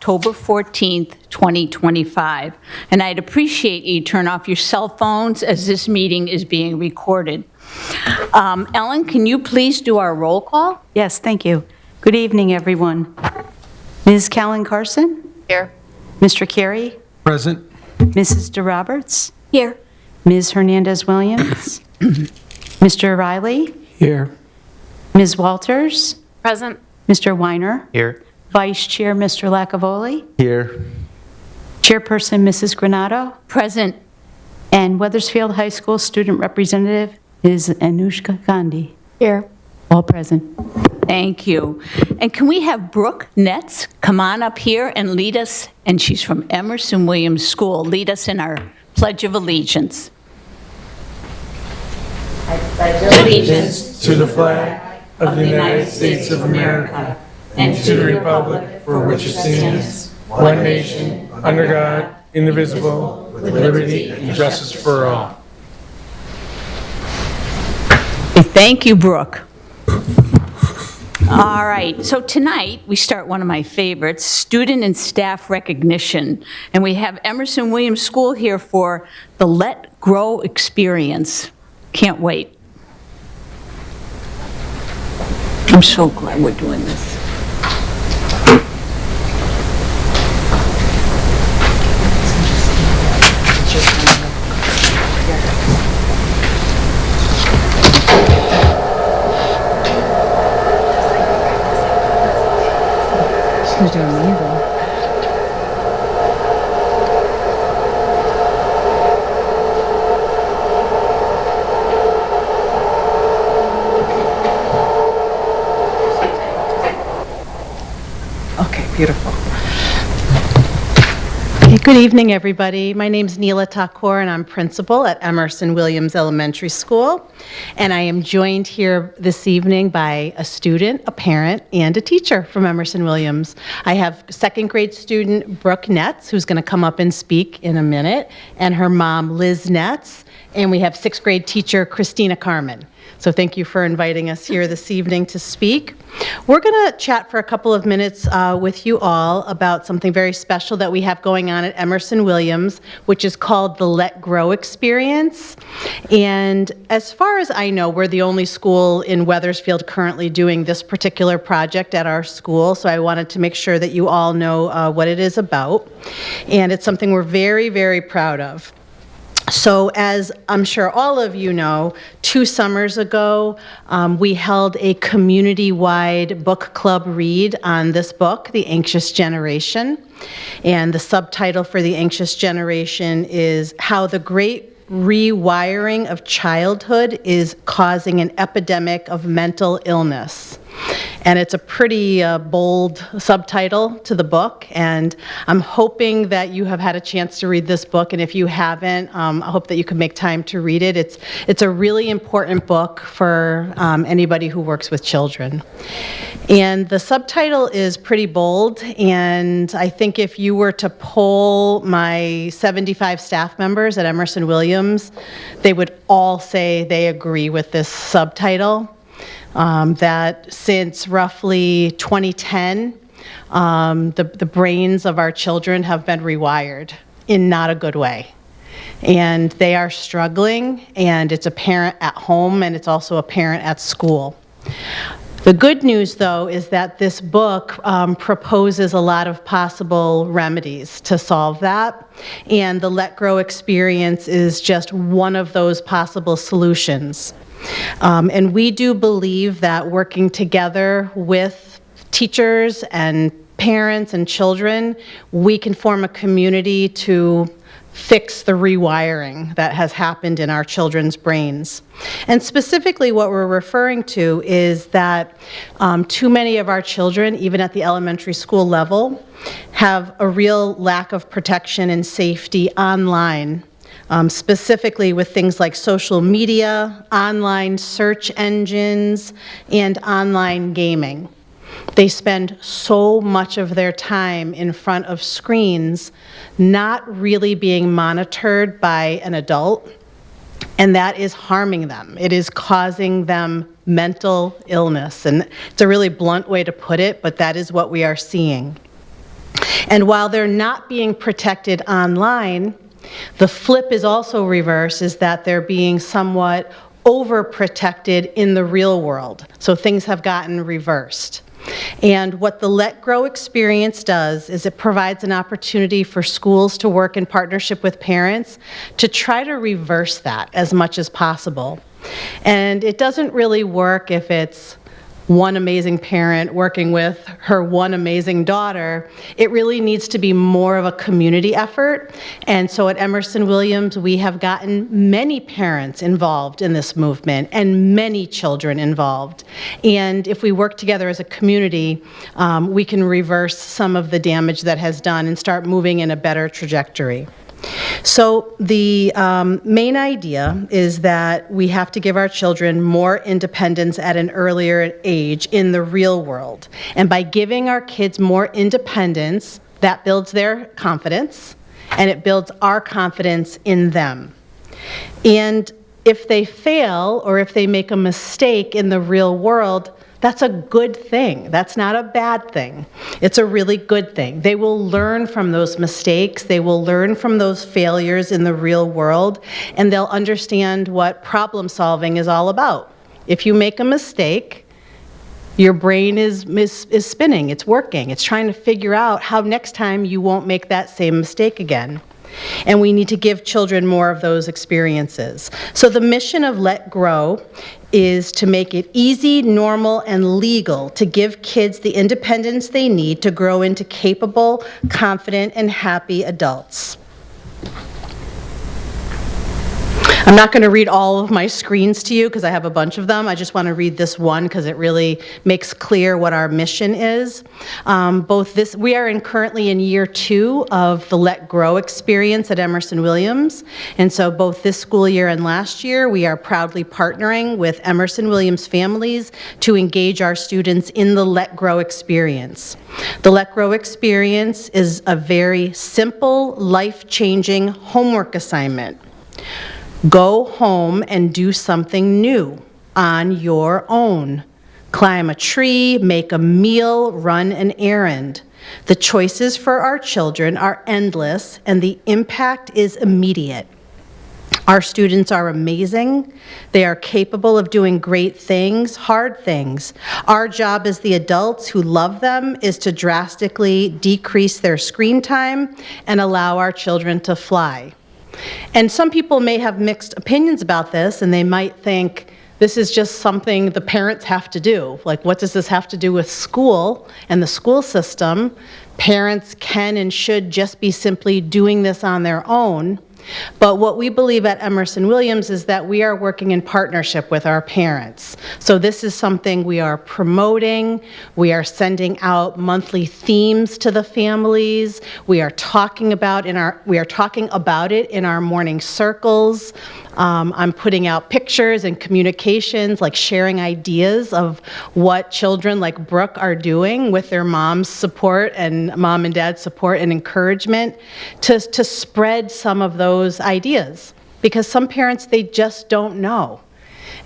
October 14th, 2025. And I'd appreciate you turn off your cell phones as this meeting is being recorded. Ellen, can you please do our roll call? Yes, thank you. Good evening, everyone. Ms. Callan Carson? Here. Mr. Carey? Present. Mrs. DeRoberts? Here. Ms. Hernandez-Williams? Mr. Riley? Here. Ms. Walters? Present. Mr. Weiner? Here. Vice Chair, Mr. Lacavoli? Here. Chairperson, Mrs. Granato? Present. And Weathersfield High School Student Representative is Anushka Gandhi. Here. All present. Thank you. And can we have Brooke Netz come on up here and lead us, and she's from Emerson-Williams School, lead us in our Pledge of Allegiance. I pledge allegiance To the flag of the United States of America and to the republic for which it stands, one nation, under God, indivisible, with liberty and justice for all. Thank you, Brooke. All right, so tonight we start one of my favorites, student and staff recognition. And we have Emerson-Williams School here for the Let Grow experience. Can't wait. I'm so glad we're doing this. She's doing amazing. Okay, beautiful. Okay, good evening, everybody. My name's Neela Thakur, and I'm principal at Emerson-Williams Elementary School. And I am joined here this evening by a student, a parent, and a teacher from Emerson-Williams. I have second grade student Brooke Netz, who's going to come up and speak in a minute, and her mom, Liz Netz. And we have sixth grade teacher Christina Carmen. So thank you for inviting us here this evening to speak. We're going to chat for a couple of minutes with you all about something very special that we have going on at Emerson-Williams, which is called the Let Grow experience. And as far as I know, we're the only school in Weathersfield currently doing this particular project at our school, so I wanted to make sure that you all know what it is about. And it's something we're very, very proud of. So as I'm sure all of you know, 2 summers ago, we held a community-wide book club read on this book, The Anxious Generation. And the subtitle for The Anxious Generation is How the Great Rewiring of Childhood is Causing an Epidemic of Mental Illness. And it's a pretty bold subtitle to the book, and I'm hoping that you have had a chance to read this book, and if you haven't, I hope that you can make time to read it. It's a really important book for anybody who works with children. And the subtitle is pretty bold, and I think if you were to poll my 75 staff members at Emerson-Williams, they would all say they agree with this subtitle. That since roughly 2010, the brains of our children have been rewired in not a good way. And they are struggling, and it's apparent at home, and it's also apparent at school. The good news, though, is that this book proposes a lot of possible remedies to solve that, and the Let Grow experience is just one of those possible solutions. And we do believe that working together with teachers and parents and children, we can form a community to fix the rewiring that has happened in our children's brains. And specifically what we're referring to is that too many of our children, even at the elementary school level, have a real lack of protection and safety online. Specifically with things like social media, online search engines, and online gaming. They spend so much of their time in front of screens, not really being monitored by an adult, and that is harming them. It is causing them mental illness, and it's a really blunt way to put it, but that is what we are seeing. And while they're not being protected online, the flip is also reversed, is that they're being somewhat overprotected in the real world. So things have gotten reversed. And what the Let Grow experience does is it provides an opportunity for schools to work in partnership with parents to try to reverse that as much as possible. And it doesn't really work if it's one amazing parent working with her one amazing daughter. It really needs to be more of a community effort. And so at Emerson-Williams, we have gotten many parents involved in this movement and many children involved. And if we work together as a community, we can reverse some of the damage that has done and start moving in a better trajectory. So the main idea is that we have to give our children more independence at an earlier age in the real world. And by giving our kids more independence, that builds their confidence, and it builds our confidence in them. And if they fail or if they make a mistake in the real world, that's a good thing. That's not a bad thing. It's a really good thing. They will learn from those mistakes. They will learn from those failures in the real world, and they'll understand what problem solving is all about. If you make a mistake, your brain is spinning. It's working. It's trying to figure out how next time you won't make that same mistake again. And we need to give children more of those experiences. So the mission of Let Grow is to make it easy, normal, and legal to give kids the independence they need to grow into capable, confident, and happy adults. I'm not going to read all of my screens to you because I have a bunch of them. I just want to read this one because it really makes clear what our mission is. We are currently in year 2 of the Let Grow experience at Emerson-Williams. And so both this school year and last year, we are proudly partnering with Emerson-Williams families to engage our students in the Let Grow experience. The Let Grow experience is a very simple, life-changing homework assignment. Go home and do something new on your own. Climb a tree, make a meal, run an errand. The choices for our children are endless, and the impact is immediate. Our students are amazing. They are capable of doing great things, hard things. Our job as the adults who love them is to drastically decrease their screen time and allow our children to fly. And some people may have mixed opinions about this, and they might think this is just something the parents have to do. Like, what does this have to do with school and the school system? Parents can and should just be simply doing this on their own. But what we believe at Emerson-Williams is that we are working in partnership with our parents. So this is something we are promoting. We are sending out monthly themes to the families. We are talking about it in our morning circles. I'm putting out pictures and communications, like sharing ideas of what children like Brooke are doing with their mom's support and mom and dad's support and encouragement to spread some of those ideas. Because some parents, they just don't know.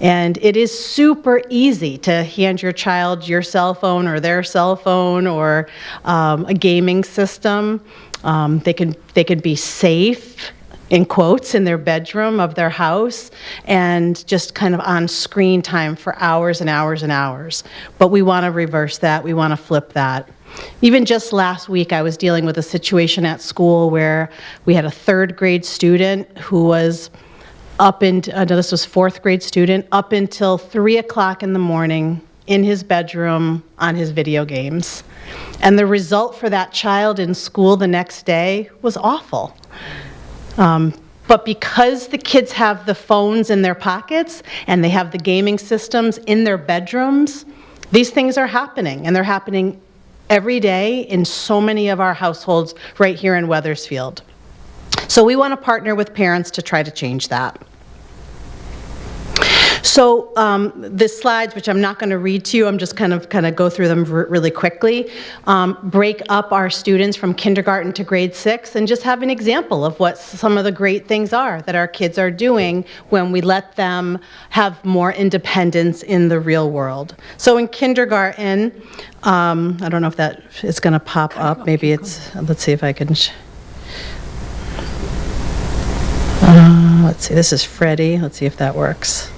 And it is super easy to hand your child your cell phone or their cell phone or a gaming system. They can be safe, in quotes, in their bedroom of their house and just kind of on screen time for hours and hours and hours. But we want to reverse that. We want to flip that. Even just last week, I was dealing with a situation at school where we had a 3rd grade student who was this was 4th grade student, up until 3 o'clock in the morning in his bedroom on his video games. And the result for that child in school the next day was awful. But because the kids have the phones in their pockets and they have the gaming systems in their bedrooms, these things are happening, and they're happening every day in so many of our households right here in Wethersfield. So we want to partner with parents to try to change that. So the slides, which I'm not going to read to you, I'm just kind of go through them really quickly, break up our students from kindergarten to grade 6 and just have an example of what some of the great things are that our kids are doing when we let them have more independence in the real world. So in kindergarten, I don't know if that is going to pop up. Maybe it's, let's see if I can. Let's see, this is Freddie. Let's see if that works.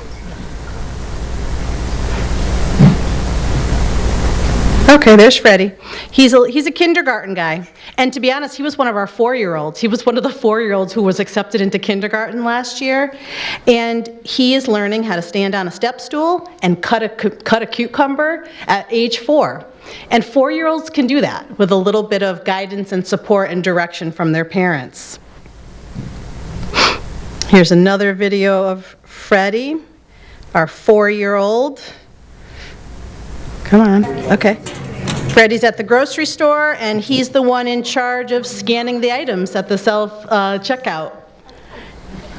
Okay, there's Freddie. He's a kindergarten guy. And to be honest, he was one of our 4-year-olds. He was one of the 4-year-olds who was accepted into kindergarten last year. And he is learning how to stand on a step stool and cut a cucumber at age 4. And 4-year-olds can do that with a little bit of guidance and support and direction from their parents. Here's another video of Freddie, our 4-year-old. Come on, okay. Freddie's at the grocery store, and he's the one in charge of scanning the items at the self-checkout.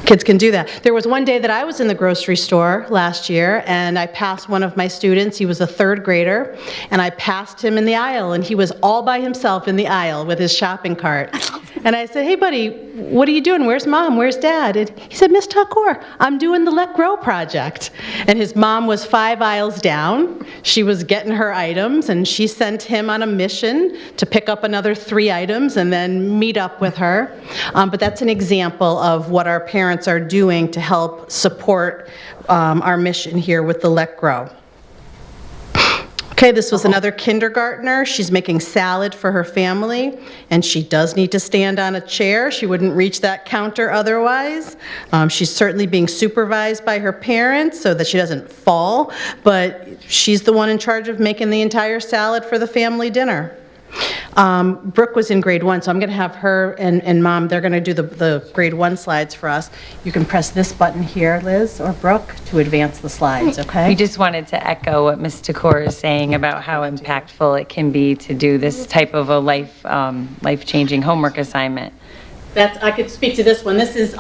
Kids can do that. There was one day that I was in the grocery store last year, and I passed one of my students. He was a 3rd grader, and I passed him in the aisle, and he was all by himself in the aisle with his shopping cart. And I said, "Hey, buddy, what are you doing? Where's Mom? Where's Dad?" And he said, "Miss Takor, I'm doing the Let Grow project." And his mom was 5 aisles down. She was getting her items, and she sent him on a mission to pick up another 3 items and then meet up with her. But that's an example of what our parents are doing to help support our mission here with the Let Grow. Okay, this was another kindergartner. She's making salad for her family, and she does need to stand on a chair. She wouldn't reach that counter otherwise. She's certainly being supervised by her parents so that she doesn't fall, but she's the one in charge of making the entire salad for the family dinner. Brooke was in grade 1, so I'm going to have her and Mom, they're going to do the grade 1 slides for us. You can press this button here, Liz or Brooke, to advance the slides, okay? We just wanted to echo what Ms. Takor is saying about how impactful it can be to do this type of a life-changing homework assignment. I could speak to this one. This is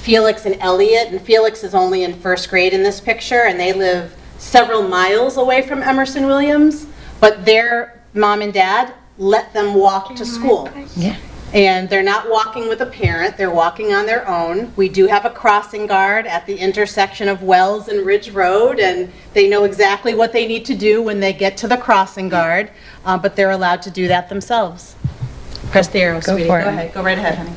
Felix and Elliot, and Felix is only in 1st grade in this picture, and they live several miles away from Emerson-Williams, but their mom and dad let them walk to school. Yeah. And they're not walking with a parent, they're walking on their own. We do have a crossing guard at the intersection of Wells and Ridge Road, and they know exactly what they need to do when they get to the crossing guard, but they're allowed to do that themselves. Press the arrow, sweetie. Go ahead. Go right ahead, honey.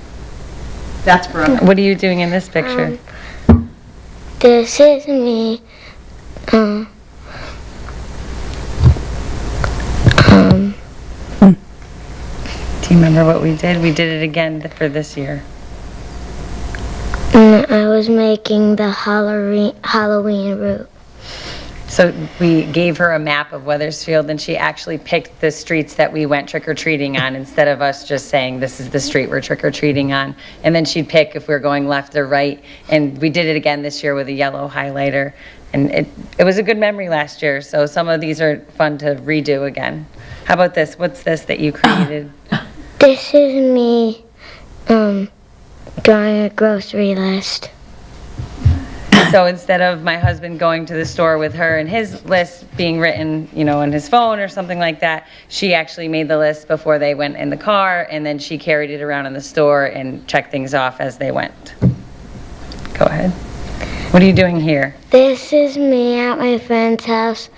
That's Brooke. What are you doing in this picture? This is me. Do you remember what we did? We did it again for this year. I was making the Halloween route. So we gave her a map of Weathersfield, and she actually picked the streets that we went trick-or-treating on instead of us just saying, this is the street we're trick-or-treating on. And then she'd pick if we're going left or right. And we did it again this year with a yellow highlighter. And it was a good memory last year, so some of these are fun to redo again. How about this? What's this that you created? This is me drawing a grocery list. So instead of my husband going to the store with her and his list being written, on his phone or something like that, she actually made the list before they went in the car, and then she carried it around in the store and checked things off as they went. Go ahead. What are you doing here? This is me at my friend's house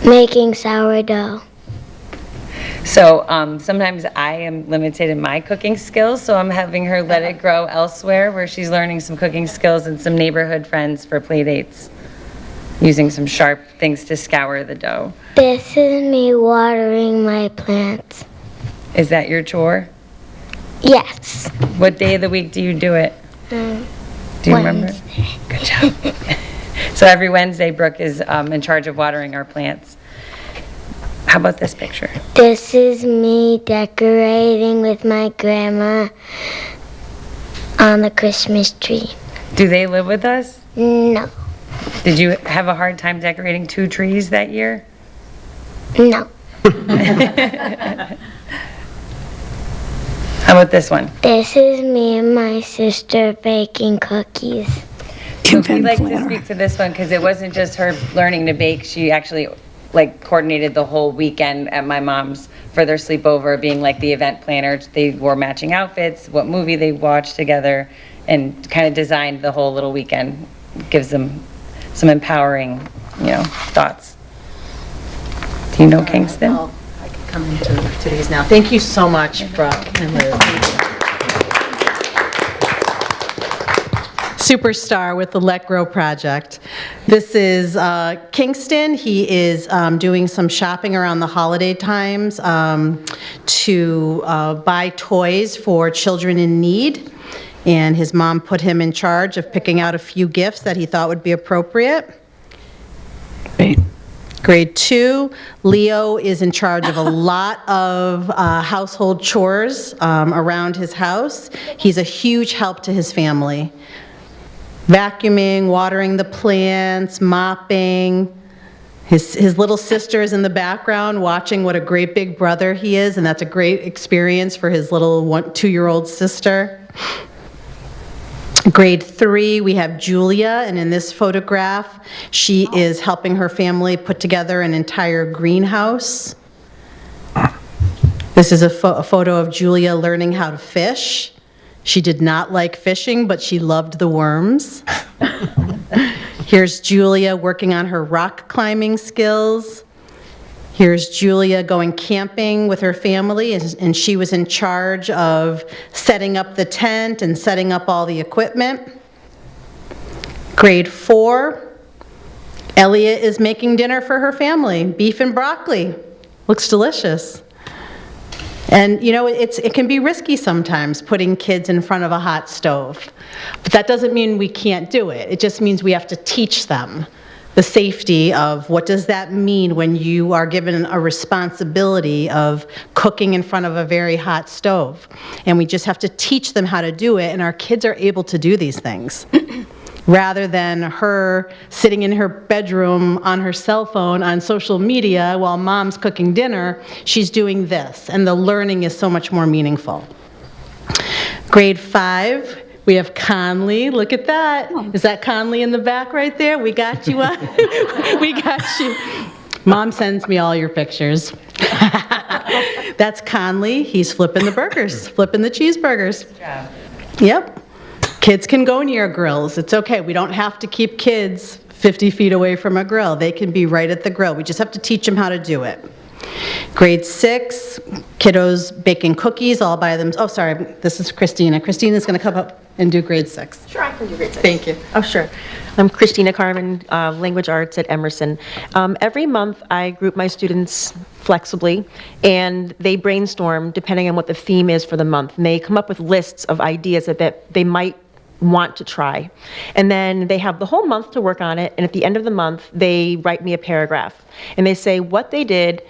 making sourdough. So sometimes I am limited in my cooking skills, so I'm having her let it grow elsewhere where she's learning some cooking skills and some neighborhood friends for play dates, using some sharp things to scour the dough. This is me watering my plants. Is that your chore? Yes. What day of the week do you do it? Do you remember? Wednesday. Good job. So every Wednesday, Brooke is in charge of watering our plants. How about this picture? This is me decorating with my grandma on the Christmas tree. Do they live with us? No. Did you have a hard time decorating 2 trees that year? No. How about this one? This is me and my sister baking cookies. So if you'd like to speak to this one, because it wasn't just her learning to bake, she actually like coordinated the whole weekend at my mom's for their sleepover, being like the event planner. They wore matching outfits, what movie they watched together, and kind of designed the whole little weekend. Gives them some empowering, thoughts. Do you know Kingston? I can come into these now. Thank you so much, Brooke and Liz. Superstar with the Let Grow project. This is Kingston. He is doing some shopping around the holiday times to buy toys for children in need. And his mom put him in charge of picking out a few gifts that he thought would be appropriate. Great. Grade 2, Leo is in charge of a lot of household chores around his house. He's a huge help to his family. Vacuuming, watering the plants, mopping. His little sister is in the background watching what a great big brother he is, and that's a great experience for his little 2-year-old sister. Grade 3, we have Julia, and in this photograph, she is helping her family put together an entire greenhouse. This is a photo of Julia learning how to fish. She did not like fishing, but she loved the worms. Here's Julia working on her rock climbing skills. Here's Julia going camping with her family, and she was in charge of setting up the tent and setting up all the equipment. Grade 4, Elliot is making dinner for her family, beef and broccoli. Looks delicious. And it can be risky sometimes putting kids in front of a hot stove. But that doesn't mean we can't do it. It just means we have to teach them the safety of what does that mean when you are given a responsibility of cooking in front of a very hot stove. And we just have to teach them how to do it, and our kids are able to do these things. Rather than her sitting in her bedroom on her cell phone on social media while mom's cooking dinner, she's doing this, and the learning is so much more meaningful. Grade 5, we have Conley. Look at that. Is that Conley in the back right there? We got you on. We got you. Mom sends me all your pictures. That's Conley. He's flipping the burgers, flipping the cheeseburgers. Good job. Yep. Kids can go near grills. It's okay. We don't have to keep kids 50 feet away from a grill. They can be right at the grill. We just have to teach them how to do it. Grade 6, kiddos baking cookies all by them. Oh, sorry, this is Christina. Christina's going to come up and do grade 6. Sure, I can do grade 6. Thank you. Oh, sure. I'm Christina Carmen, Language Arts at Emerson. Every month, I group my students flexibly, and they brainstorm depending on what the theme is for the month. And they come up with lists of ideas that they might want to try. And then they have the whole month to work on it, and at the end of the month, they write me a paragraph. And they say what they did,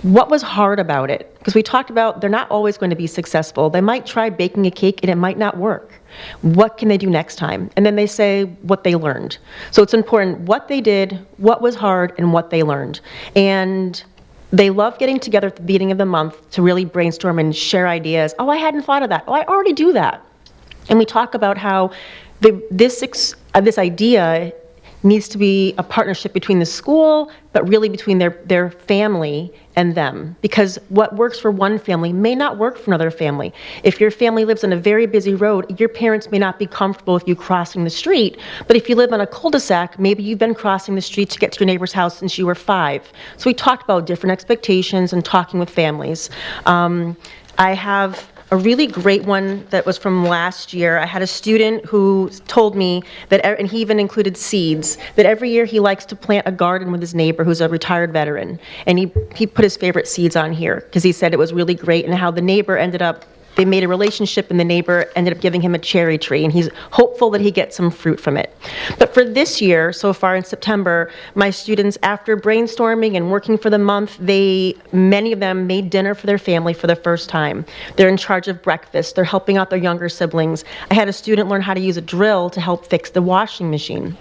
what was hard about it. Because we talked about they're not always going to be successful. They might try baking a cake and it might not work. What can they do next time? And then they say what they learned. So it's important what they did, what was hard, and what they learned. And they love getting together at the beginning of the month to really brainstorm and share ideas. Oh, I hadn't thought of that. Oh, I already do that. And we talk about how this idea needs to be a partnership between the school, but really between their family and them. Because what works for one family may not work for another family. If your family lives on a very busy road, your parents may not be comfortable with you crossing the street. But if you live on a cul-de-sac, maybe you've been crossing the street to get to your neighbor's house since you were 5. So we talked about different expectations and talking with families. I have a really great one that was from last year. I had a student who told me that, and he even included seeds, that every year he likes to plant a garden with his neighbor who's a retired veteran. And he put his favorite seeds on here because he said it was really great, and how the neighbor they made a relationship, and the neighbor ended up giving him a cherry tree, and he's hopeful that he gets some fruit from it. But for this year, so far in September, my students, after brainstorming and working for the month, many of them made dinner for their family for the first time. They're in charge of breakfast. They're helping out their younger siblings. I had a student learn how to use a drill to help fix the washing machine.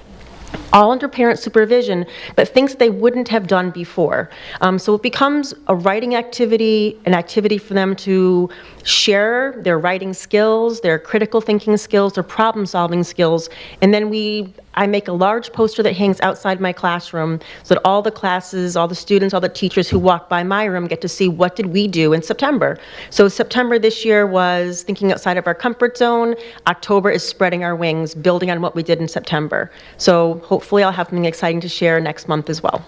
All under parent supervision, but things they wouldn't have done before. So it becomes a writing activity, an activity for them to share their writing skills, their critical thinking skills, their problem-solving skills, and then we I make a large poster that hangs outside my classroom so that all the classes, all the students, all the teachers who walk by my room get to see what did we do in September. So September this year was thinking outside of our comfort zone. October is spreading our wings, building on what we did in September. So hopefully I'll have something exciting to share next month as well.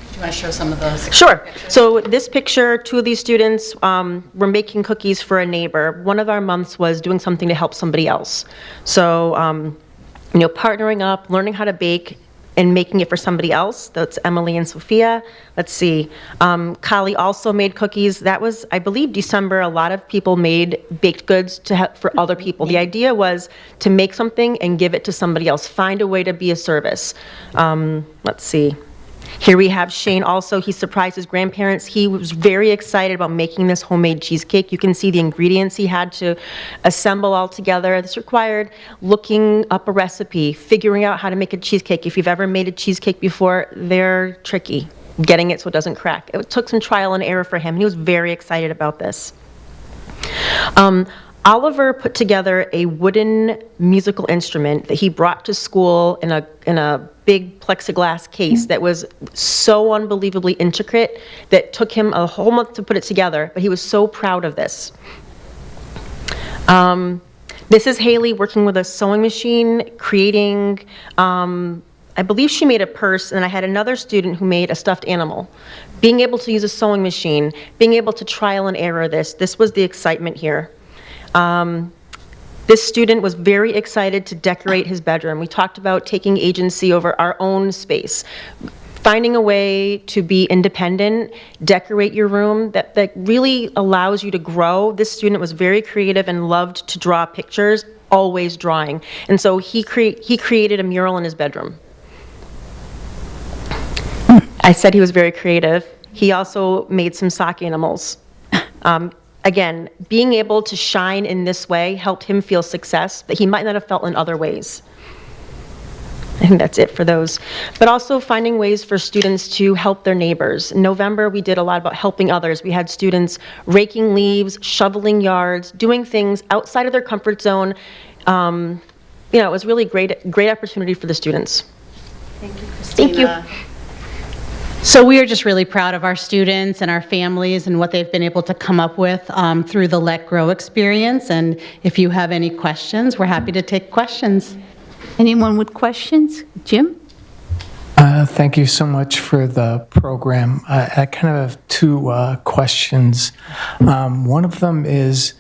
Do you want to show some of those? Sure. So this picture, 2 of these students were making cookies for a neighbor. One of our months was doing something to help somebody else. So, partnering up, learning how to bake, and making it for somebody else. That's Emily and Sophia. Let's see. Kali also made cookies. That was, I believe, December. A lot of people made baked goods for other people. The idea was to make something and give it to somebody else. Find a way to be a service. Let's see. Here we have Shane also. He surprised his grandparents. He was very excited about making this homemade cheesecake. You can see the ingredients he had to assemble all together. This required looking up a recipe, figuring out how to make a cheesecake. If you've ever made a cheesecake before, they're tricky, getting it so it doesn't crack. It took some trial and error for him. He was very excited about this. Oliver put together a wooden musical instrument that he brought to school in a big plexiglass case that was so unbelievably intricate that took him a whole month to put it together, but he was so proud of this. This is Haley working with a sewing machine, creating, I believe she made a purse, and I had another student who made a stuffed animal. Being able to use a sewing machine, being able to trial and error this was the excitement here. This student was very excited to decorate his bedroom. We talked about taking agency over our own space, finding a way to be independent, decorate your room that really allows you to grow. This student was very creative and loved to draw pictures, always drawing. And so he created a mural in his bedroom. I said he was very creative. He also made some sock animals. Again, being able to shine in this way helped him feel success that he might not have felt in other ways. I think that's it for those. But also finding ways for students to help their neighbors. In November, we did a lot about helping others. We had students raking leaves, shoveling yards, doing things outside of their comfort zone. It was really great opportunity for the students. Thank you, Christina. Thank you. So we are just really proud of our students and our families and what they've been able to come up with through the Let Grow experience. And if you have any questions, we're happy to take questions. Anyone with questions? Jim? Thank you so much for the program. I kind of have 2 questions. One of them is,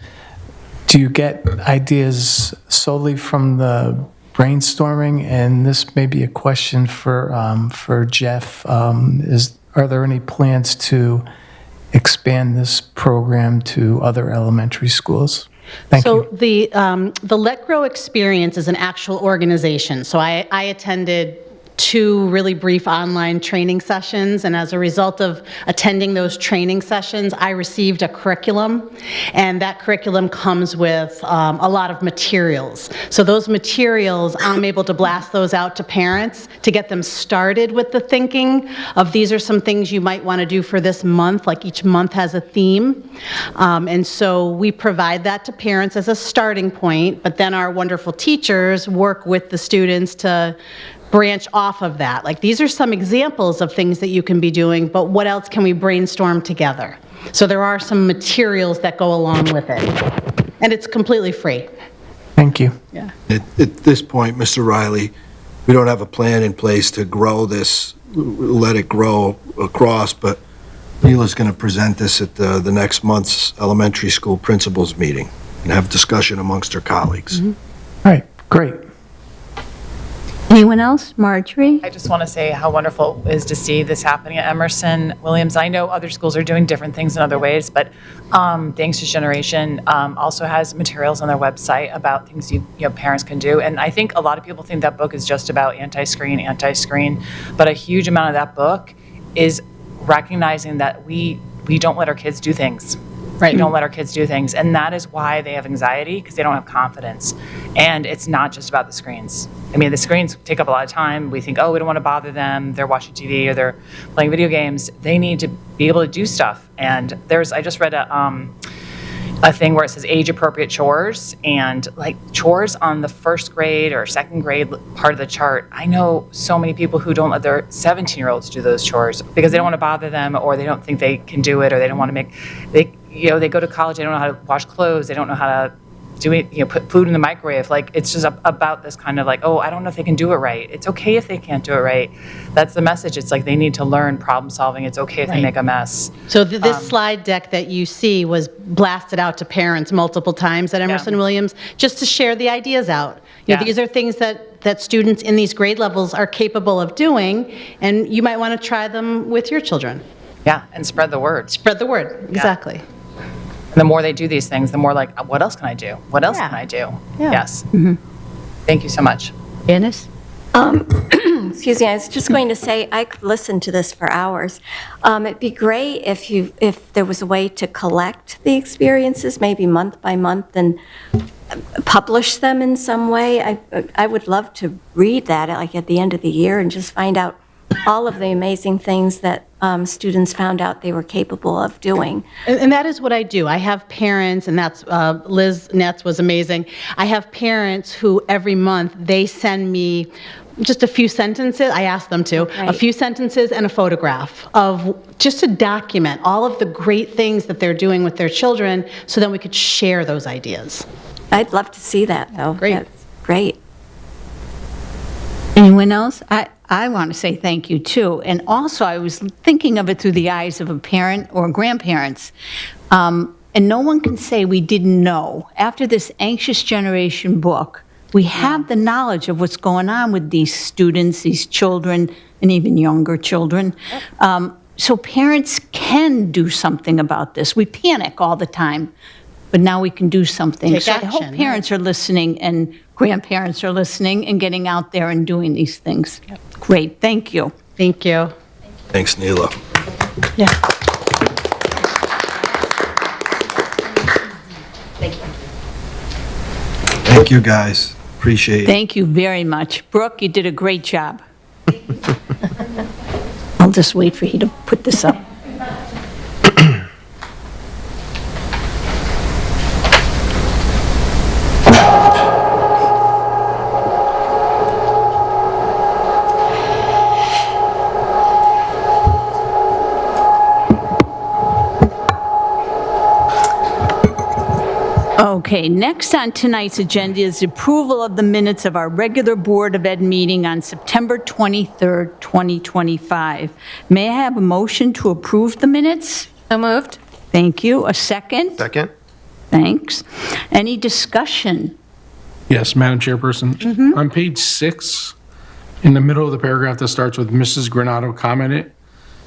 do you get ideas solely from the brainstorming? And this may be a question for Jeff. Are there any plans to expand this program to other elementary schools? Thank you. So the Let Grow experience is an actual organization. So I attended 2 really brief online training sessions, and as a result of attending those training sessions, I received a curriculum, and that curriculum comes with a lot of materials. So those materials, I'm able to blast those out to parents to get them started with the thinking of these are some things you might want to do for this month, like each month has a theme. And so we provide that to parents as a starting point, but then our wonderful teachers work with the students to branch off of that. Like, these are some examples of things that you can be doing, but what else can we brainstorm together? So there are some materials that go along with it. And it's completely free. Thank you. Yeah. At this point, Mr. Riley, we don't have a plan in place to grow this, let it grow across, but Neela's going to present this at the next month's elementary school principals meeting and have discussion amongst her colleagues. All right, great. Anyone else? Marjorie? I just want to say how wonderful it is to see this happening at Emerson-Williams. I know other schools are doing different things in other ways, but the Youngest Generation also has materials on their website about things parents can do. And I think a lot of people think that book is just about anti-screen, but a huge amount of that book is recognizing that we don't let our kids do things. Right. We don't let our kids do things. And that is why they have anxiety, because they don't have confidence. And it's not just about the screens. I mean, the screens take up a lot of time. We think, we don't want to bother them. They're watching TV or they're playing video games. They need to be able to do stuff. And I just read a thing where it says age-appropriate chores, and like chores on the first grade or second grade part of the chart. I know so many people who don't let their 17-year-olds do those chores because they don't want to bother them, or they don't think they can do it, or they don't want to they go to college, they don't know how to wash clothes, they don't know how to do it, put food in the microwave. Like, it's just about this kind of like, oh, I don't know if they can do it right. It's okay if they can't do it right. That's the message. It's like they need to learn problem solving. It's okay if they make a mess. So this slide deck that you see was blasted out to parents multiple times at Emerson-Williams, just to share the ideas out. These are things that students in these grade levels are capable of doing, and you might want to try them with your children. Yeah, and spread the word. Spread the word, exactly. And the more they do these things, the more like, what else can I do? What else can I do? Yeah. Yes. Thank you so much. Janice? Excuse me, I was just going to say, I could listen to this for hours. It'd be great if there was a way to collect the experiences, maybe month by month, and publish them in some way. I would love to read that, like at the end of the year, and just find out all of the amazing things that students found out they were capable of doing. And that is what I do. I have parents, and that's, Liz Netz was amazing. I have parents who every month, they send me just a few sentences, I ask them to, a few sentences and a photograph of just to document all of the great things that they're doing with their children, so then we could share those ideas. I'd love to see that, though. Great. That's great. Anyone else? I want to say thank you, too. And also, I was thinking of it through the eyes of a parent or grandparents. And no one can say we didn't know. After this Anxious Generation book, we have the knowledge of what's going on with these students, these children, and even younger children. So parents can do something about this. We panic all the time, but now we can do something. Take so action, I hope parents are listening and grandparents are listening and getting out there and doing these things. Great, thank you. Thank you. Thanks, Neela. Yeah. Thank you, guys. Appreciate it. Thank you very much. Brooke, you did a great job. I'll just wait for you to put this up. Okay, next on tonight's agenda is approval of the minutes of our regular Board of Ed meeting on September 23rd, 2025. May I have a motion to approve the minutes? So moved. Thank you. A second? Second? Thanks. Any discussion? Yes, Madam Chairperson. On page 6, in the middle of the paragraph that starts with Mrs. Granado commented,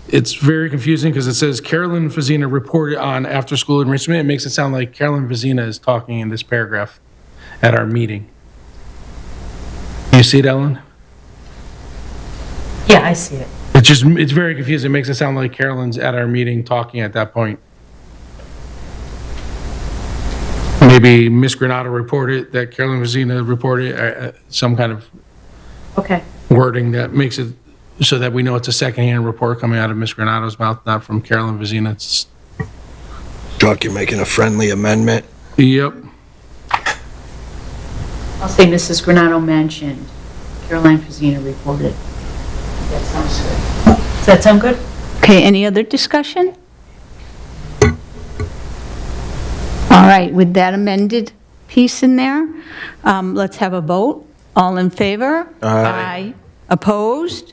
it's very confusing because it says Carolyn Fazina reported on after-school enrichment. It makes it sound like Carolyn Fazina is talking in this paragraph at our meeting. Do you see it, Ellen? Yeah, I see it. It's very confusing. It makes it sound like Carolyn's at our meeting talking at that point. Maybe Miss Granado reported that Carolyn Fazina reported some kind of wording that makes it so that we know it's a secondhand report coming out of Miss Granado's mouth, not from Carolyn Vazina. It's, Chuck, you're making a friendly amendment? yep. I'll say Mrs. Granado mentioned, Caroline Fazina reported. That sounds good. Does that sound good? Okay, any other discussion? All right, with that amended piece in there, let's have a vote. All in favor? Aye. Opposed?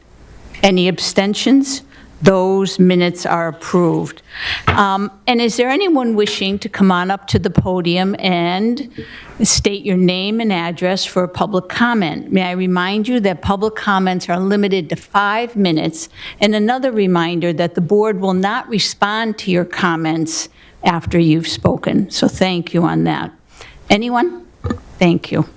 Any abstentions? Those minutes are approved. And is there anyone wishing to come on up to the podium and state your name and address for a public comment? May I remind you that public comments are limited to 5 minutes, and another reminder that the board will not respond to your comments after you've spoken. So thank you on that. Anyone? Thank you.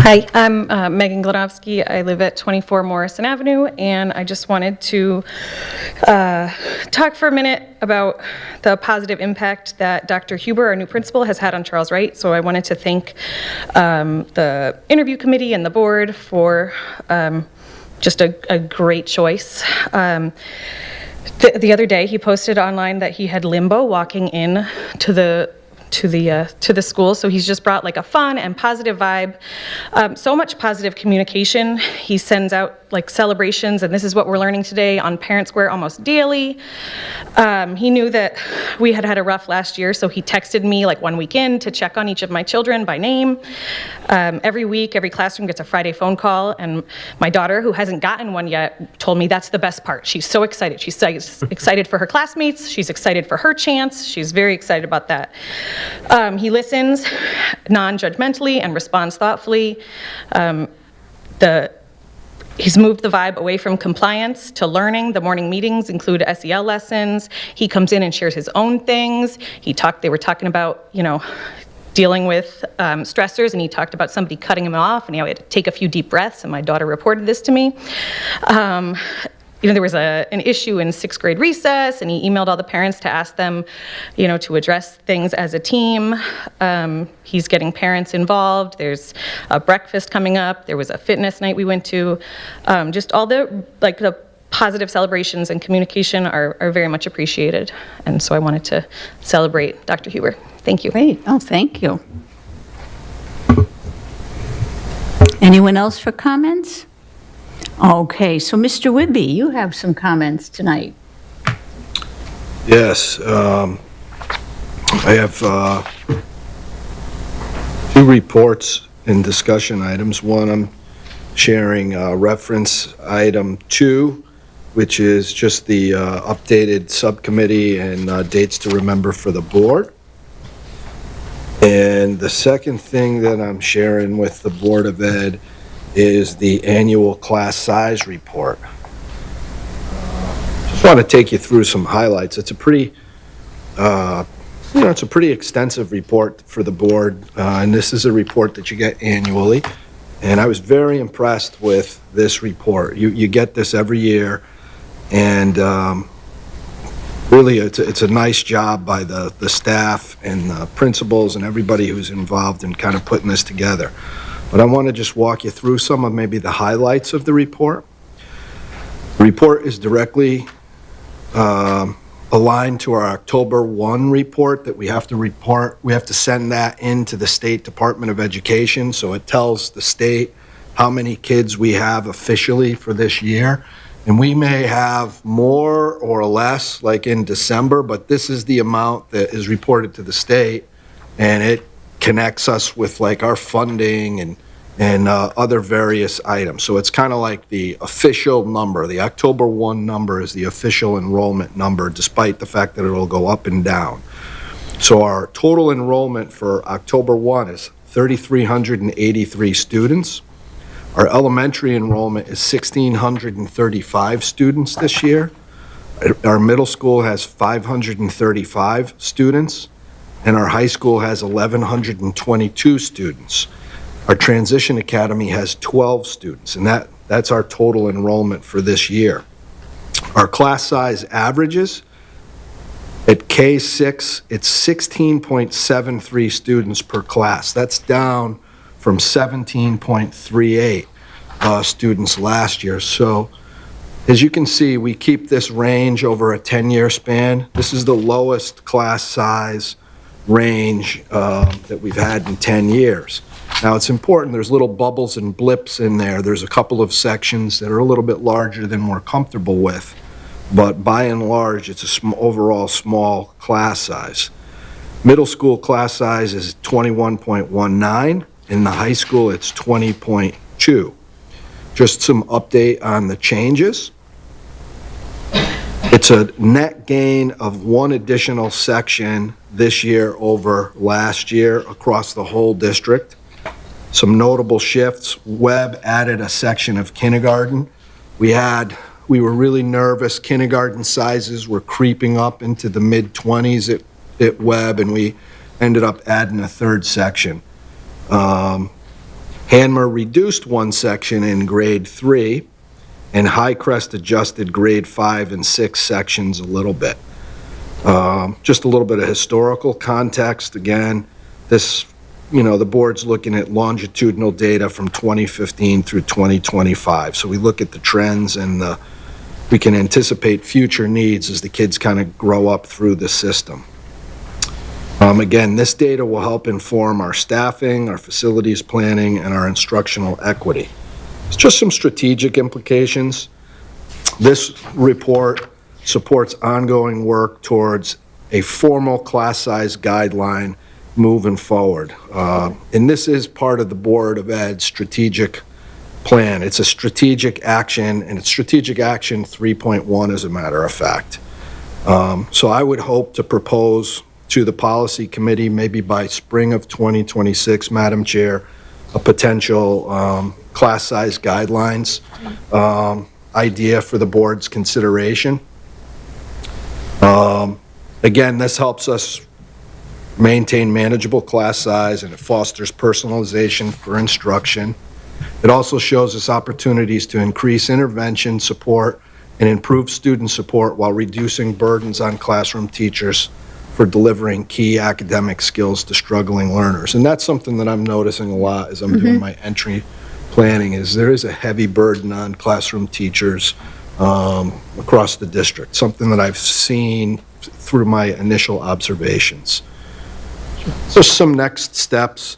Hi, I'm Megan Glodowski. I live at 24 Morrison Avenue, and I just wanted to talk for a minute about the positive impact that Dr. Huber, our new principal, has had on Charles Wright. So I wanted to thank the interview committee and the board for just a great choice. the other day, he posted online that he had limbo walking in to the school. So he's just brought like a fun and positive vibe, so much positive communication. He sends out like celebrations, and this is what we're learning today on Parent Square almost daily. He knew that we had a rough last year, so he texted me like 1 week in to check on each of my children by name. Every week, every classroom gets a Friday phone call, and my daughter, who hasn't gotten one yet, told me that's the best part. She's so excited. She's excited for her classmates. She's excited for her chance. She's very excited about that. He listens non-judgmentally and responds thoughtfully. He's moved the vibe away from compliance to learning. The morning meetings include SEL lessons. He comes in and shares his own things. They were talking about, dealing with stressors, and he talked about somebody cutting him off, and he had to take a few deep breaths, and my daughter reported this to me. There was an issue in 6th grade recess, and he emailed all the parents to ask them, to address things as a team. He's getting parents involved. There's a breakfast coming up. There was a fitness night we went to. Just all the positive celebrations and communication are very much appreciated. And so I wanted to celebrate Dr. Huber. Thank you. Great. Oh, thank you. Anyone else for comments? Okay, so Mr. Whitby, you have some comments tonight. Yes, I have 2 reports and discussion items. One, I'm sharing reference item 2, which is just the updated subcommittee and dates to remember for the board. And the second thing that I'm sharing with the Board of Ed is the annual class size report. Just want to take you through some highlights. It's a pretty, it's a pretty extensive report for the board, and this is a report that you get annually. And I was very impressed with this report. You get this every year, and really it's a nice job by the staff and the principals and everybody who's involved in kind of putting this together. But I want to just walk you through some of maybe the highlights of the report. The report is directly aligned to our October 1 report that we have to send that into the State Department of Education, so it tells the state how many kids we have officially for this year. And we may have more or less like in December, but this is the amount that is reported to the state, and it connects us with like our funding and other various items. So it's kind of like the official number. The October 1 number is the official enrollment number, despite the fact that it'll go up and down. So our total enrollment for October 1 is 3,383 students. Our elementary enrollment is 1,635 students this year. Our middle school has 535 students, and our high school has 1,122 students. Our transition academy has 12 students, and that's our total enrollment for this year. Our class size averages at K6, it's 16.73 students per class. That's down from 17.38 students last year. So as you can see, we keep this range over a 10-year span. This is the lowest class size range that we've had in 10 years. Now, it's important, there's little bubbles and blips in there. There's a couple of sections that are a little bit larger than we're comfortable with, but by and large, it's a overall small class size. Middle school class size is 21.19. In the high school, it's 20.2. Just some update on the changes. It's a net gain of 1 additional section this year over last year across the whole district. Some notable shifts. Webb added a section of kindergarten. We were really nervous. Kindergarten sizes were creeping up into the mid-20s at Webb, and we ended up adding a 3rd section. Hanmer reduced 1 section in grade 3, and Highcrest adjusted grade 5 and 6 sections a little bit. Just a little bit of historical context. Again, this, the board's looking at longitudinal data from 2015 through 2025. So we look at the trends and the we can anticipate future needs as the kids kind of grow up through the system. Again, this data will help inform our staffing, our facilities planning, and our instructional equity. It's just some strategic implications. This report supports ongoing work towards a formal class size guideline moving forward. And this is part of the Board of Ed's strategic plan. It's a strategic action, and it's strategic action 3.1 as a matter of fact. So I would hope to propose to the policy committee, maybe by spring of 2026, Madam Chair, a potential class size guidelines idea for the board's consideration. Again, this helps us maintain manageable class size, and it fosters personalization for instruction. It also shows us opportunities to increase intervention support and improve student support while reducing burdens on classroom teachers for delivering key academic skills to struggling learners. And that's something that I'm noticing a lot as I'm doing my entry planning, is there is a heavy burden on classroom teachers across the district, something that I've seen through my initial observations. So some next steps.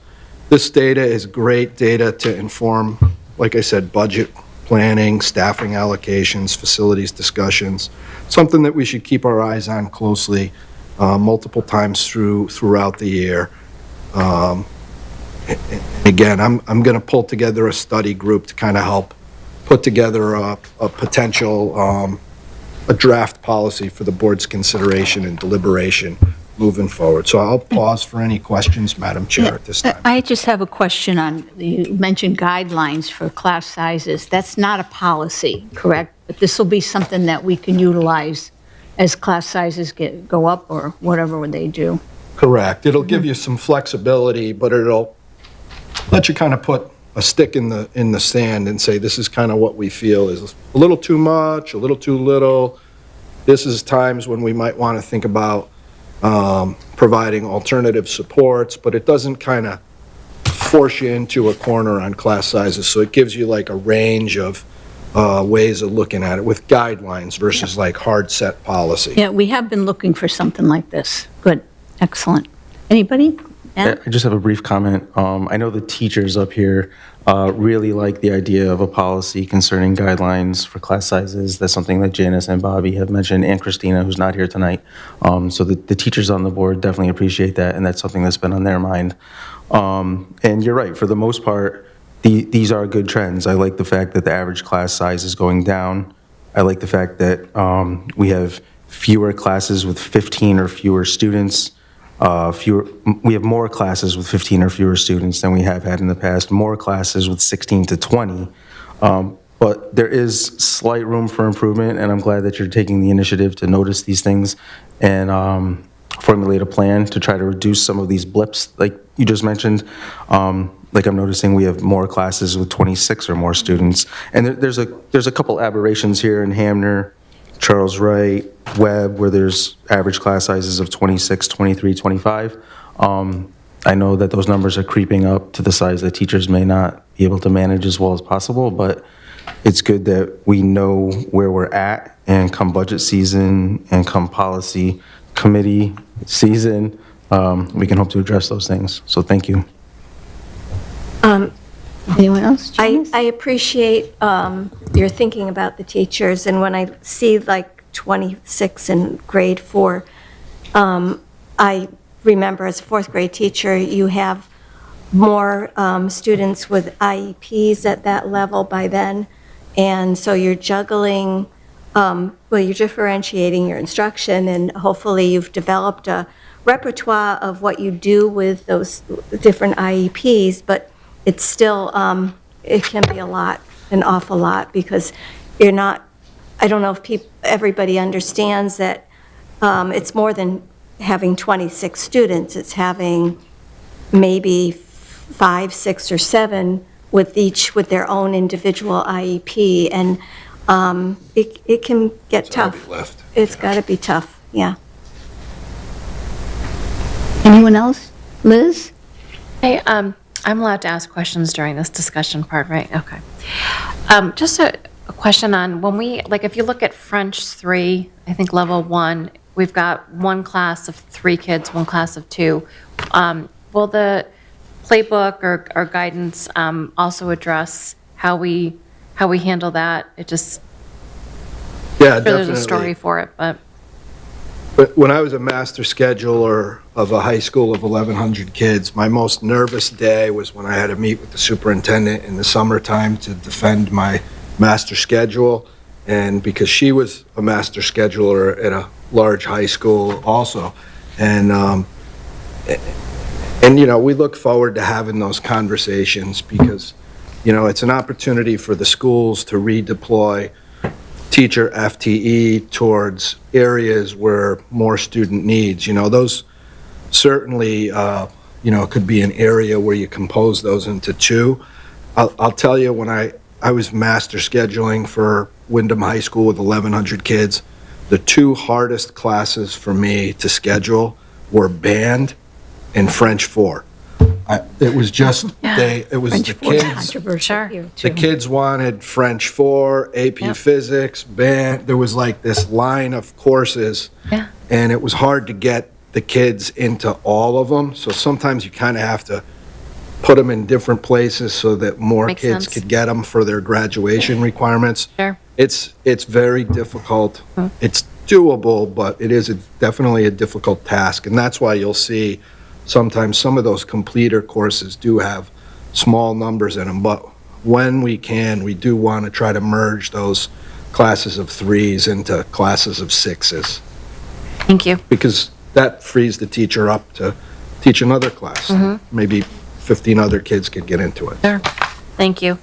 This data is great data to inform, like I said, budget planning, staffing allocations, facilities discussions, something that we should keep our eyes on closely multiple times throughout the year. Again, I'm going to pull together a study group to kind of help put together a potential a draft policy for the board's consideration and deliberation moving forward. So I'll pause for any questions, Madam Chair, at this time. I just have a question on, you mentioned guidelines for class sizes. That's not a policy, correct? But this will be something that we can utilize as class sizes go up or whatever they do. Correct. It'll give you some flexibility, but it'll let you kind of put a stick in the sand and say, this is kind of what we feel is a little too much, a little too little. This is times when we might want to think about providing alternative supports, but it doesn't kind of force you into a corner on class sizes. So it gives you like a range of ways of looking at it with guidelines versus like hard set policy. Yeah, we have been looking for something like this. Good, excellent. Anybody? Yeah, I just have a brief comment. I know the teachers up here really like the idea of a policy concerning guidelines for class sizes. That's something that Janice and Bobby have mentioned, and Christina, who's not here tonight. So the teachers on the board definitely appreciate that, and that's something that's been on their mind. And you're right, for the most part, these are good trends. I like the fact that the average class size is going down. I like the fact that we have fewer classes with 15 or fewer students. We have more classes with 15 or fewer students than we have had in the past, more classes with 16 to 20. But there is slight room for improvement, and I'm glad that you're taking the initiative to notice these things and formulate a plan to try to reduce some of these blips like you just mentioned. Like I'm noticing we have more classes with 26 or more students. And there's a couple aberrations here in Hamner, Charles Wright, Webb, where there's average class sizes of 26, 23, 25. I know that those numbers are creeping up to the size that teachers may not be able to manage as well as possible, but it's good that we know where we're at, and come budget season and come policy committee season, we can hope to address those things. So thank you. Anyone else? I appreciate your thinking about the teachers, and when I see like 26 in grade 4, I remember as a 4th grade teacher, you have more students with IEPs at that level by then, and so you're juggling, you're differentiating your instruction, and hopefully you've developed a repertoire of what you do with those different IEPs, but it's still, it can be an awful lot, because you're not, I don't know if everybody understands that it's more than having 26 students. It's having maybe 5, 6, or 7 with each with their own individual IEP, and it can get tough. It's got to be tough, yeah. Anyone else? Liz? Hey, I'm allowed to ask questions during this discussion part, right? Okay. Just a question on when we, like, if you look at French 3, I think level 1, we've got one class of 3 kids, one class of 2. Will the playbook or guidance also address how we handle that? It just, Yeah, I'm sure there's definitely. a story for it, but. But when I was a master scheduler of a high school of 1,100 kids, my most nervous day was when I had to meet with the superintendent in the summertime to defend my master schedule. And because she was a master scheduler at a large high school also. And you know, we look forward to having those conversations because, you know, it's an opportunity for the schools to redeploy teacher FTE towards areas where more student needs. You know, those certainly, you know, could be an area where you compose those into 2. I'll tell you, when I was master scheduling for Wyndham High School with 1,100 kids, the 2 hardest classes for me to schedule were band and French 4. It was just, it was the kids. The kids wanted French 4, AP Physics, band. There was like this line of courses. Yeah. And it was hard to get the kids into all of them. So sometimes you kind of have to put them in different places so that more Makes kids sense. could get them for their graduation requirements. Sure. It's very difficult. It's doable, but it is definitely a difficult task. And that's why you'll see sometimes some of those completer courses do have small numbers in them. But when we can, we do want to try to merge those classes of 3s into classes of 6s. Thank you. Because that frees the teacher up to teach another class. Maybe 15 other kids could get into it. Sure. Thank you.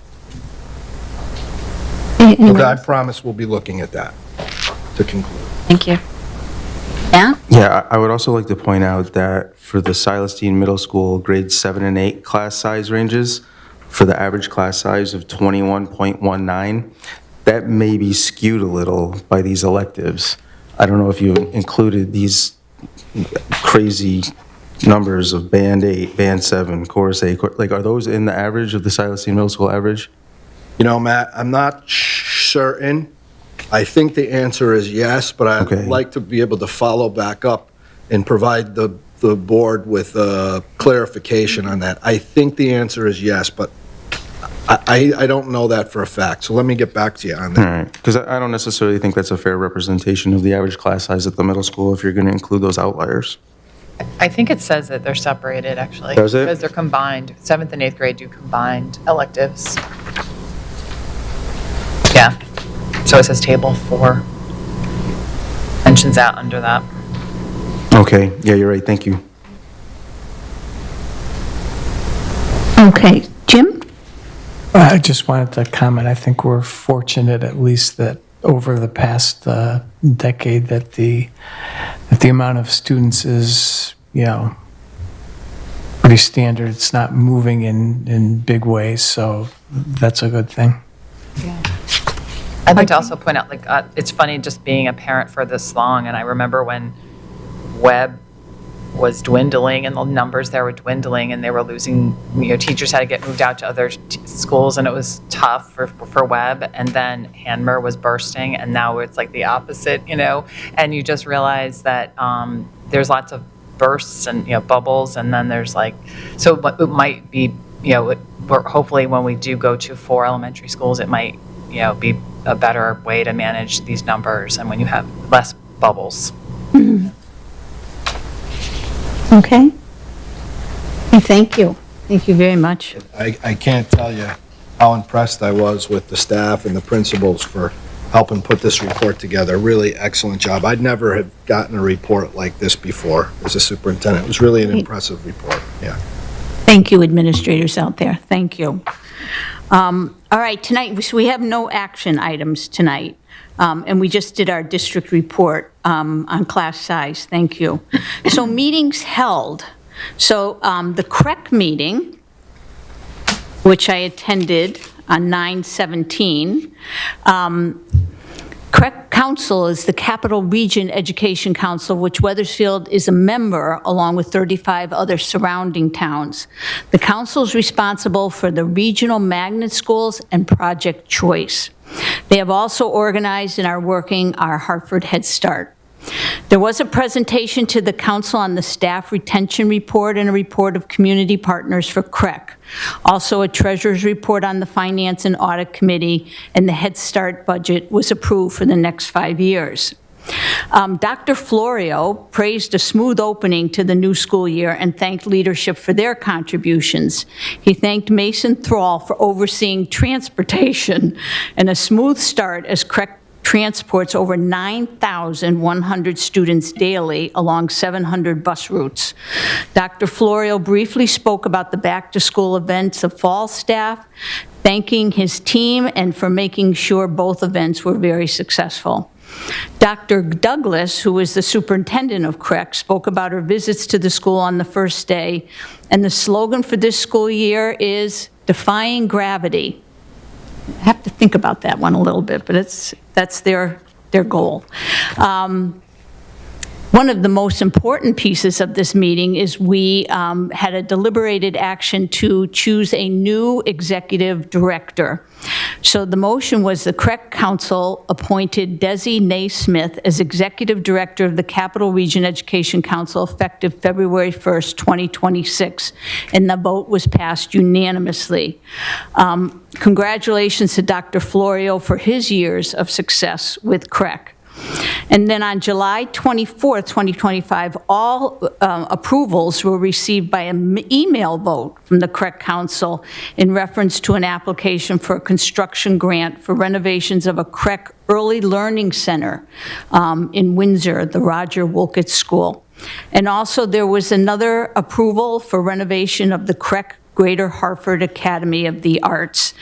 But I promise we'll be looking at that to conclude. Thank you. Yeah? Yeah, I would also like to point out that for the Silas Deane Middle School grades 7 and 8 class size ranges, for the average class size of 21.19, that may be skewed a little by these electives. I don't know if you included these crazy numbers of band 8, band 7, chorus 8, like are those in the average of the Silas Deane Middle School average? You know, Matt, I'm not certain. I think the answer is yes, but I'd Okay. like to be able to follow back up and provide the board with clarification on that. I think the answer is yes, but I don't know that for a fact, so let me get back to you on All that. right, because I don't necessarily think that's a fair representation of the average class size at the middle school if you're going to include those outliers. I think it says that they're separated, actually. Does it? Because they're combined. 7th and 8th grade do combined electives. Yeah. So it says table 4. Mentions that under that. Okay, yeah, you're right, thank you. Okay, Jim? I just wanted to comment, I think we're fortunate at least that over the past decade that the amount of students is, you know, pretty standard. It's not moving in big ways, so that's a good thing. I'd like to also point out, like, it's funny just being a parent for this long, and I remember when web was dwindling and the numbers there were dwindling and they were losing, you know, teachers had to get moved out to other schools and it was tough for web, and then Hanmer was bursting and now it's like the opposite, you know, and you just realize that there's lots of bursts and, you know, bubbles, and then there's like, so it might be, you know, hopefully when we do go to 4 elementary schools, it might, you know, be a better way to manage these numbers and when you have less bubbles. Okay. Thank you. Thank you very much. I can't tell you how impressed I was with the staff and the principals for helping put this report together. Really excellent job. I'd never have gotten a report like this before as a superintendent. It was really an impressive report, yeah. Thank you, administrators out there. Thank you. All right, tonight, so we have no action items tonight, and we just did our district report on class size. Thank you. So meetings held. So the CREC meeting, which I attended on 9/17, CREC Council is the Capital Region Education Council, which Weathersfield is a member along with 35 other surrounding towns. The council is responsible for the regional magnet schools and project choice. They have also organized and are working our Hartford Head Start. There was a presentation to the council on the staff retention report and a report of community partners for CREC. Also, a treasurer's report on the Finance and Audit Committee, and the Head Start budget was approved for the next 5 years. Dr. Florio praised a smooth opening to the new school year and thanked leadership for their contributions. He thanked Mason Thrall for overseeing transportation and a smooth start as CREC transports over 9,100 students daily along 700 bus routes. Dr. Florio briefly spoke about the back-to-school events of fall staff, thanking his team and for making sure both events were very successful. Dr. Douglas, who is the superintendent of CREC, spoke about her visits to the school on the first day, and the slogan for this school year is "Defying Gravity." I have to think about that one a little bit, but that's their goal. One of the most important pieces of this meeting is we had a deliberated action to choose a new executive director. So the motion was the CREC Council appointed Desi Naismith as executive director of the Capital Region Education Council effective February 1st, 2026, and the vote was passed unanimously. Congratulations to Dr. Florio for his years of success with CREC. And then on July 24th, 2025, all approvals were received by an email vote from the CREC Council in reference to an application for a construction grant for renovations of a CREC Early Learning Center in Windsor, the Roger Wolcott School. And also there was another approval for renovation of the CREC Greater Hartford Academy of the Arts.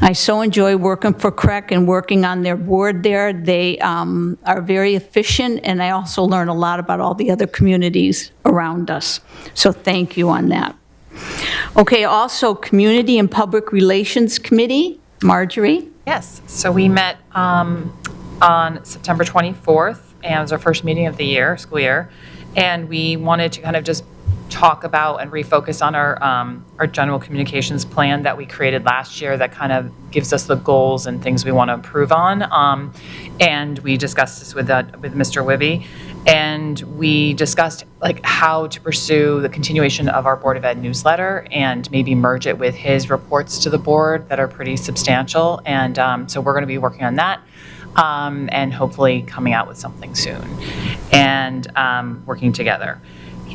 I so enjoy working for CREC and working on their board there. They are very efficient, and I also learn a lot about all the other communities around us. So thank you on that. Okay, also Community and Public Relations Committee, Marjorie? Yes, so we met on September 24th, and it was our first meeting of the year, school year, and we wanted to kind of just talk about and refocus on our general communications plan that we created last year that kind of gives us the goals and things we want to improve on. And we discussed this with Mr. Wibby, and we discussed like how to pursue the continuation of our Board of Ed newsletter and maybe merge it with his reports to the board that are pretty substantial. And so we're going to be working on that. And hopefully coming out with something soon and working together.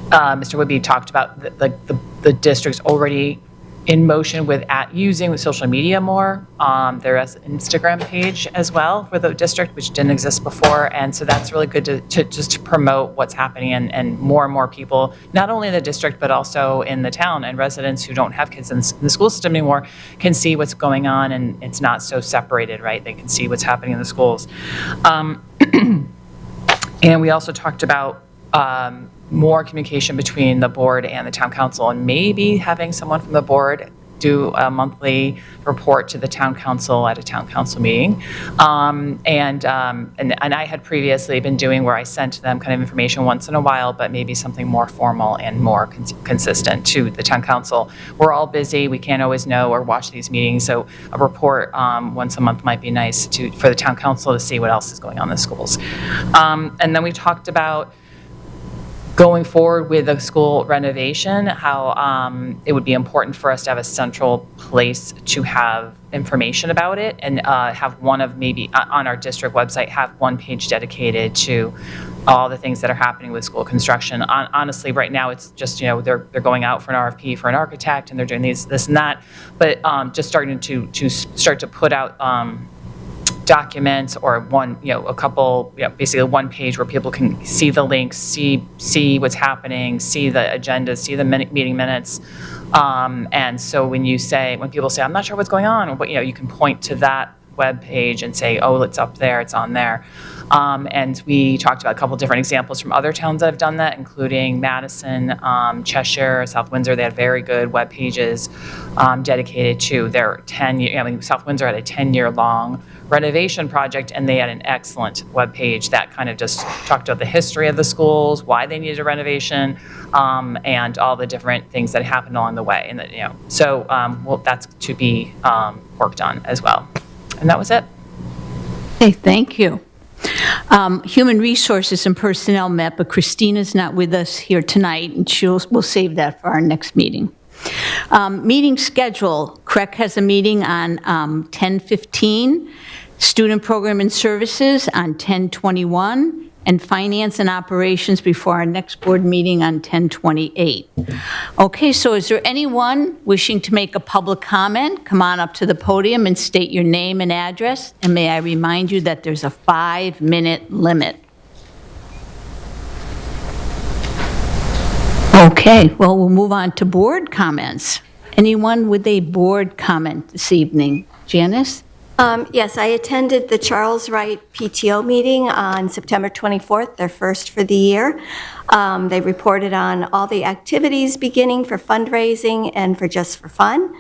Mr. Whitby talked about the district's already in motion with using social media more. There is an Instagram page as well for the district, which didn't exist before, and so that's really good to just to promote what's happening, and more people, not only in the district but also in the town, and residents who don't have kids in the school system anymore can see what's going on, and it's not so separated, right? They can see what's happening in the schools. And we also talked about more communication between the board and the town council, and maybe having someone from the board do a monthly report to the town council at a town council meeting. And I had previously been doing where I sent them kind of information once in a while, but maybe something more formal and more consistent to the town council. We're all busy. We can't always know or watch these meetings, so a report once a month might be nice for the town council to see what else is going on in the schools. And then we talked about going forward with the school renovation, how it would be important for us to have a central place to have information about it, and have one of maybe on our district website, have one page dedicated to all the things that are happening with school construction. Honestly, right now it's just, they're going out for an RFP for an architect, and they're doing this and that, but just starting to start to put out documents or a couple, basically a one page where people can see the links, see what's happening, see the agendas, see the meeting minutes. And so when people say, I'm not sure what's going on, but you can point to that web page and say, oh, it's up there, it's on there. And we talked about a couple different examples from other towns that have done that, including Madison, Cheshire, South Windsor. They had very good web pages dedicated to their 10-year, South Windsor had a 10-year long renovation project, and they had an excellent web page that kind of just talked about the history of the schools, why they needed a renovation, and all the different things that happened along the way. And so that's to be worked on as well. And that was it. Okay, thank you. Human Resources and Personnel met, but Christina's not with us here tonight, and we'll save that for our next meeting. Meeting schedule, CREC has a meeting on 10:15, Student Program and Services on 10:21, and Finance and Operations before our next board meeting on 10:28. Okay, so is there anyone wishing to make a public comment? Come on up to the podium and state your name and address, and may I remind you that there's a 5-minute limit. Okay, well, we'll move on to board comments. Anyone with a board comment this evening? Janice? Yes, I attended the Charles Wright PTO meeting on September 24th, their first for the year. They reported on all the activities beginning for fundraising and for Just for Fun.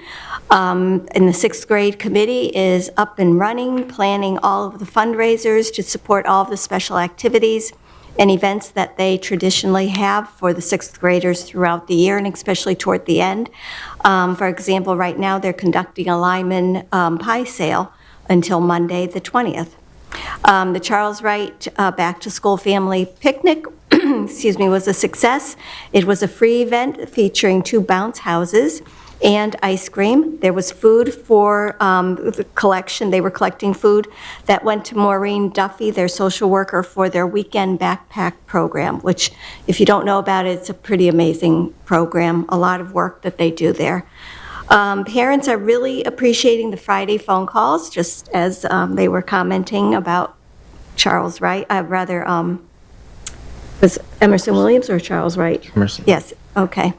And the 6th grade committee is up and running, planning all of the fundraisers to support all of the special activities and events that they traditionally have for the 6th graders throughout the year, and especially toward the end. For example, right now they're conducting a Lyman pie sale until Monday, the 20th. The Charles Wright Back to School Family Picnic was a success. It was a free event featuring 2 bounce houses and ice cream. There was food for the collection. They were collecting food that went to Maureen Duffy, their social worker, for their weekend backpack program, which, if you don't know about it, it's a pretty amazing program, a lot of work that they do there. Parents are really appreciating the Friday phone calls, just as they were commenting about Charles Wright, was Emerson-Williams or Charles Wright? Emerson. Yes, okay.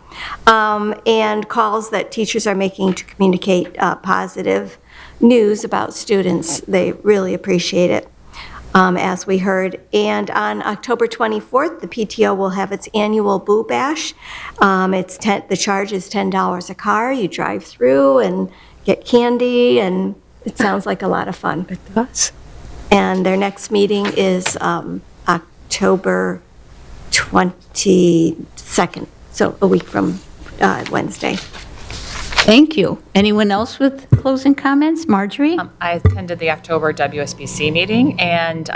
And calls that teachers are making to communicate positive news about students. They really appreciate it, as we heard. And on October 24th, the PTO will have its annual Boo Bash. The charge is $10 a car. You drive through and get candy, and it sounds like a lot of fun. It does. And their next meeting is October 22nd, so a week from Wednesday. Thank you. Anyone else with closing comments? Marjorie? I attended the October WSBC meeting, and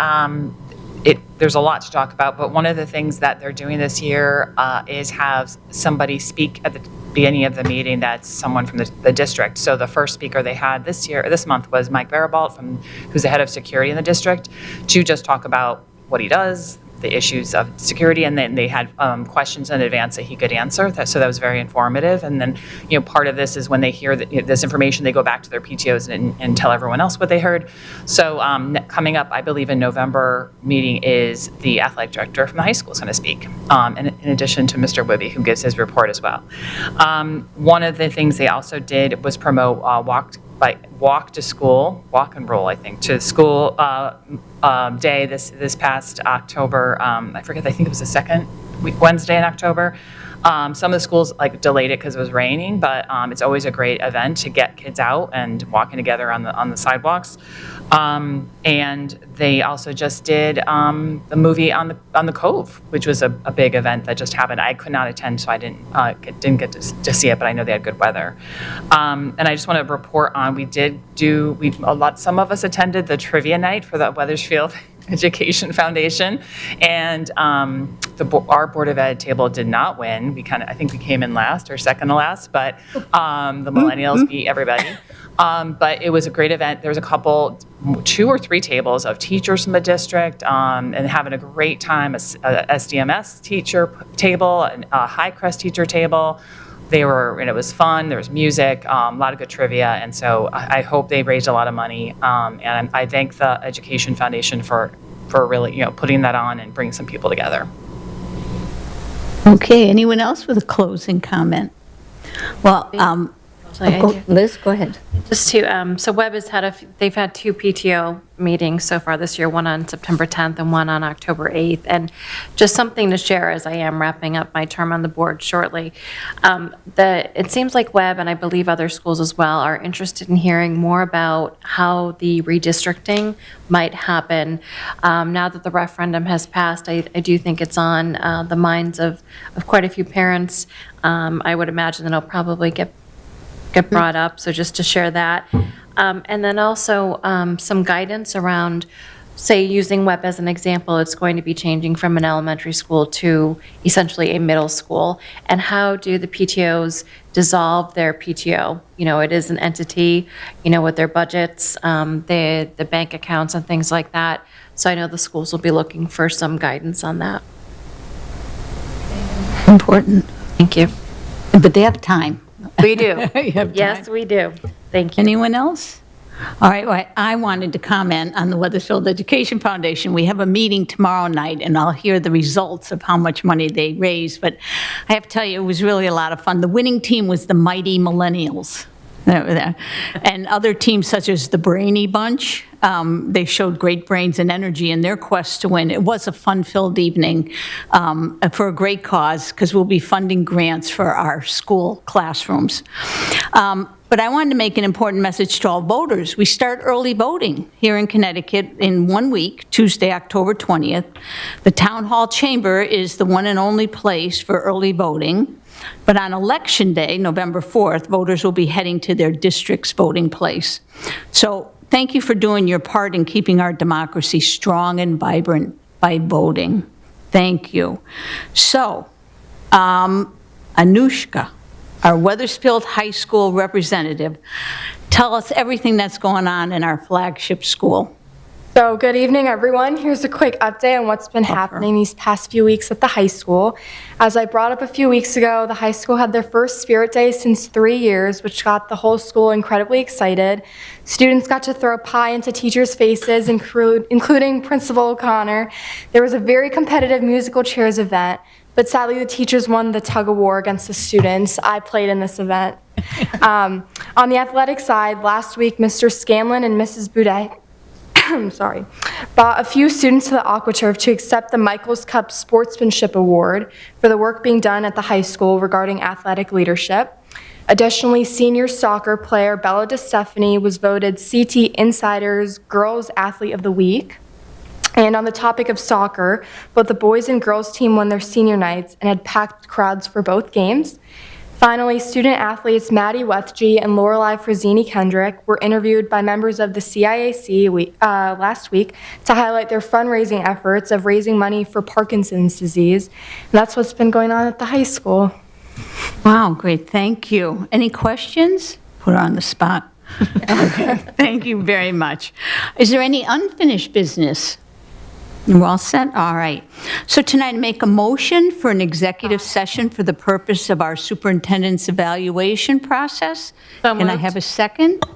there's a lot to talk about, but one of the things that they're doing this year is have somebody speak at the beginning of the meeting that's someone from the district. So the first speaker they had this month was Mike Barabalt, who's the head of security in the district, to just talk about what he does, the issues of security, and then they had questions in advance that he could answer. So that was very informative. And then, part of this is when they hear this information, they go back to their PTOs and tell everyone else what they heard. So coming up, I believe in November meeting is the athletic director from the high school is going to speak, in addition to Mr. Wibby, who gives his report as well. One of the things they also did was promote walk to school, walk and roll, I think, to school day this past October. I think it was the second Wednesday in October. Some of the schools delayed it because it was raining, but it's always a great event to get kids out and walking together on the sidewalks. And they also just did the movie on the Cove, which was a big event that just happened. I could not attend, so I didn't get to see it, but I know they had good weather. And I just want to report on some of us attended the trivia night for the Wethersfield Education Foundation, and our Board of Ed table did not win. I think we came in last or second to last, but the millennials beat everybody. But it was a great event. There was 2 or 3 tables of teachers from the district, and having a great time. A SDMS teacher table, a High Crest teacher table. And it was fun. There was music, a lot of good trivia, and so I hope they raised a lot of money. And I thank the Education Foundation for really putting that on and bringing some people together. Okay, anyone else with a closing comment? Well, Liz, go ahead. Just to, so Webb they've had 2 PTO meetings so far this year, one on September 10th and one on October 8th. And just something to share as I am wrapping up my term on the board shortly. It seems like Webb, and I believe other schools as well, are interested in hearing more about how the redistricting might happen. Now that the referendum has passed, I do think it's on the minds of quite a few parents. I would imagine that it'll probably get brought up, so just to share that. And then also some guidance around, say, using WEP as an example, it's going to be changing from an elementary school to essentially a middle school. And how do the PTOs dissolve their PTO? You know, it is an entity, you know, with their budgets, the bank accounts and things like that. So I know the schools will be looking for some guidance on that. Important. Thank you. But they have time. We do. You have Yes, time. we do. Thank you. Anyone else? All right, well, I wanted to comment on the Weathersfield Education Foundation. We have a meeting tomorrow night, and I'll hear the results of how much money they raised. But I have to tell you, it was really a lot of fun. The winning team was the Mighty Millennials. And other teams such as the Brainy Bunch, they showed great brains and energy in their quest to win. It was a fun-filled evening for a great cause, because we'll be funding grants for our school classrooms. But I wanted to make an important message to all voters. We start early voting here in Connecticut in 1 week, Tuesday, October 20th. The Town Hall Chamber is the one and only place for early voting. But on Election Day, November 4th, voters will be heading to their district's voting place. So thank you for doing your part in keeping our democracy strong and vibrant by voting. Thank you. So, Anushka, our Weathersfield High School representative, tell us everything that's going on in our flagship school. So good evening, everyone. Here's a quick update on what's been happening these past few weeks at the high school. As I brought up a few weeks ago, the high school had their first Spirit Day since 3 years, which got the whole school incredibly excited. Students got to throw pie into teachers' faces, including Principal O'Connor. There was a very competitive musical chairs event, but sadly the teachers won the tug of war against the students. I played in this event. On the athletic side, last week, Mr. Scanlon and Mrs. Boudet brought a few students to the AquaTurf to accept the Michaels Cup Sportsmanship Award for the work being done at the high school regarding athletic leadership. Additionally, senior soccer player Bella DeStefani was voted CT Insider's Girls Athlete of the Week. And on the topic of soccer, both the boys and girls team won their senior nights and had packed crowds for both games. Finally, student athletes Maddie Wethge and Lorelei Frazzini-Kendrick were interviewed by members of the CIAC last week to highlight their fundraising efforts of raising money for Parkinson's disease. And that's what's been going on at the high school. Wow, great, thank you. Any questions? Put her on the spot. Okay, thank you very much. Is there any unfinished business? We're all set? All right. So tonight, make a motion for an executive session for the purpose of our superintendent's evaluation process. Can I have a second?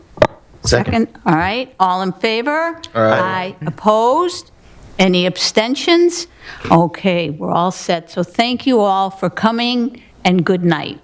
Second. All right. All in favor? Aye. Opposed? Any abstentions? Okay, we're all set. So thank you all for coming, and good night.